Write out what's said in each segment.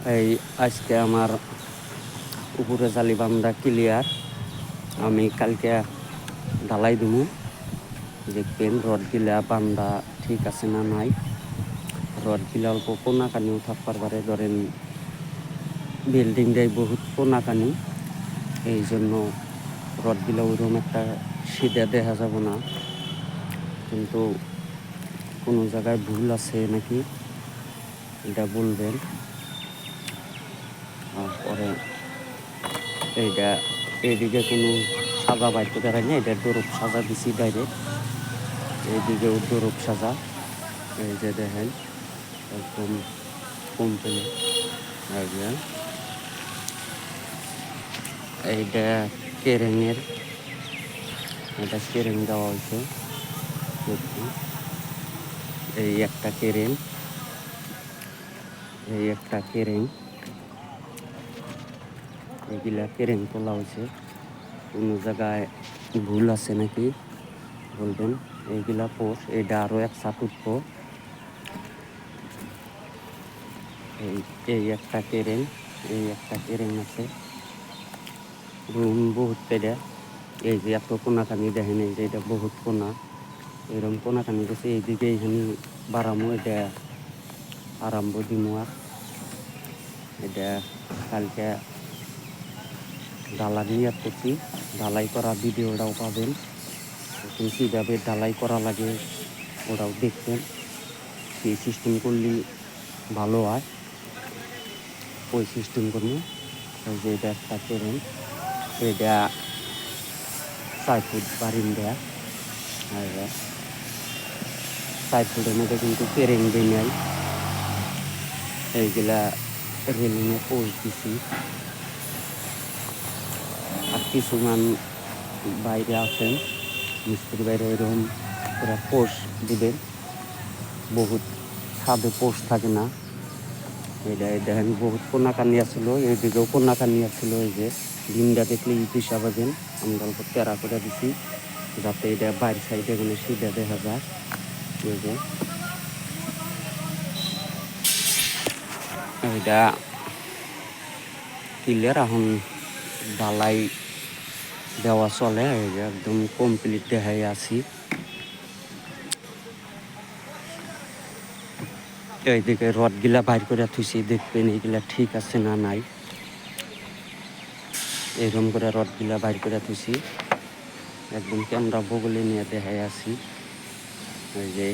এই আজকে আমার উপরে জালি বান্ধা ক্লিয়ার। আমি কালকে ঢালাই দিমু, দেখবেন রডগুলা বান্ধা ঠিক আছে না নাই। রডগুলা অল্প কোনাকানিও থাকবার পারে, ধরেন বিল্ডিংটাই বহুত কোনাকানি, এই জন্য রডগুলা ওইরকম একটা সিধা দেখা যাব না। কিন্তু কোনো জায়গায় ভুল আছে নাকি এটা বলবেন। তারপরে এইটা এইদিকে কোনো সাজা বাইতে পারে না, এটা দরব সাজা দিছি বাইরে, এইদিকেও দরব সাজা। এই যে দেখেন একদম কমপ্লিট। এইটা কেরেঙের, এটা কেরেং দেওয়া হয়েছে। এই একটা কেরেং, এই একটা কেরেং, এইগুলা কেরেং তোলা হয়েছে। কোনো জায়গায় ভুল আছে নাকি বলবেন। এইগুলা পোষ, এইটা আরো এক সাত উঠবো। এই একটা কেরেং, এই একটা কেরেং আছে। রুম বহুত পেড়া, এই যে এত কোনাকানি দেখেন, এই যে এটা বহুত কোনা, এরকম কোনাকানি গেছে। এইদিকে এইখানে বাড়ামো, এটা আরম্ভ দিমু। আর এটা কালকে ঢালাই নিয়ে করছি, ঢালাই করা ভিডিওটাও পাবেন। এখন কীভাবে ঢালাই করা লাগে ওরাও দেখবেন। সেই সিস্টেম করলে ভালো হয়, ওই সিস্টেম করবো। এই যে এটা একটা কেরেন, এটা 4 ফুট বারিন্দা, আর 4 ফুটের মধ্যে কিন্তু কেরেং দিই নাই। এইগুলা রেলিংয়ে পোস্ট দিছি। আর কিছুমান বাইরে আছেন মিস্ত্রি বাইরে, এরকম ওরা পোস্ট দিবেন, বহুত ছাদে পোস্ট থাকে না। এটা দেখেন বহুত কোনাকানি আসছিল, এইদিকেও কোনাকানি আসছিল। এই যে ডিমটা দেখলে ইপিসা বাজেন, আমরা অল্প তেরা করে দিছি যাতে এটা বাইরের সাইডে কোনো সিধা দেখা যায়। এই যে এটা ক্লিয়ার, এখন ঢালাই দেওয়া চলে। এই যে একদম কমপ্লিট দেখাই আছি। এইদিকে রডগুলা বাইর করে থুইছি, দেখবেন এইগুলা ঠিক আছে না নাই। এরকম করে রডগুলা বাইর করে থুইছি, একদম ক্যামেরা বগলে নিয়ে দেখাই আছি। এই যে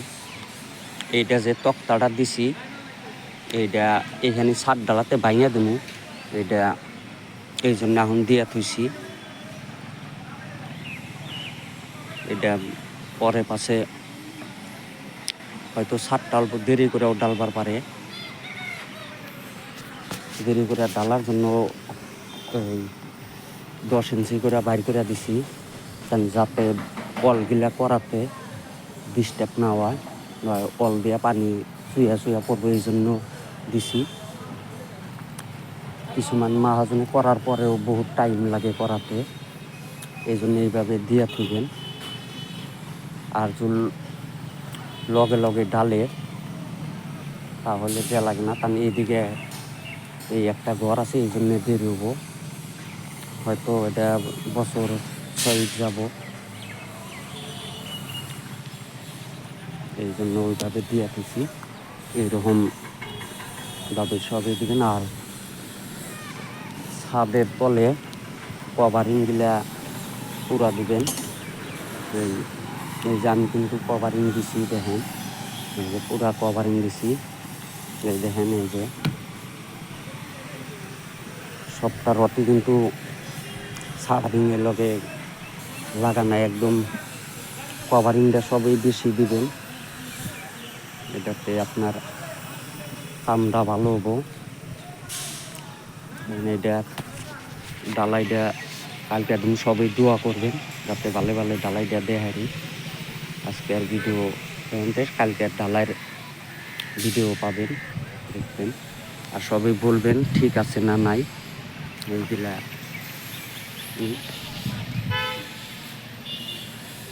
এইটা যে তক্তাটা দিছি, এইটা এখানে ছাদ ডালাতে ভাঙিয়া দেবো, এইটা এই জন্য এখন দিয়া থুইছি। এটা পরে পাশে হয়তো ছাদটা অল্প দেরি করেও ডালবার পারে। দেরি করে ডালার জন্য এই 10 ইঞ্চি করে বাইর করে দিছি, যাতে কলগুলা করাতে ডিস্টার্ব না হয়, কল দিয়ে পানি চুইয়া চুইয়া পড়বো, এই জন্য দিছি। কিছুমান মাহাজনে করার পরেও বহুত টাইম লাগে করাতে, এই জন্য এইভাবে দিয়া থুবেন। আর যদি লগে লগে ডালে তাহলে দেয়া লাগে না। কারণ এইদিকে এই একটা ঘর আছে, এই জন্য দেরি হবো, হয়তো এটা বছর 6 যাব, এই জন্য ওইভাবে দিয়ে থুছি। এইরকম ভাবে সবই দিবেন। আর ছাদের তলে কভারিংগুলা পুরা দিবেন। এই যে আমি কিন্তু কভারিং দিছি, দেখেন এই যে পুরা কভারিং দিছি। এই দেখেন এই যে সবটা রটি কিন্তু সারাদিনের লগে লাগানো, একদম কভারিংটা সবই বেশি দিবেন, এটাতে আপনার কামটা ভালো হবো। এটা ডালাইটা কালকে দিন সবাই দোয়া করবেন যাতে ভালো ভালো ডালাইটা দেখারি। আজকে আর ভিডিও কালকে আর ডালাইয়ের ভিডিও পাবেন, দেখবেন। আর সবাই বলবেন ঠিক আছে না নাই এইগুলা।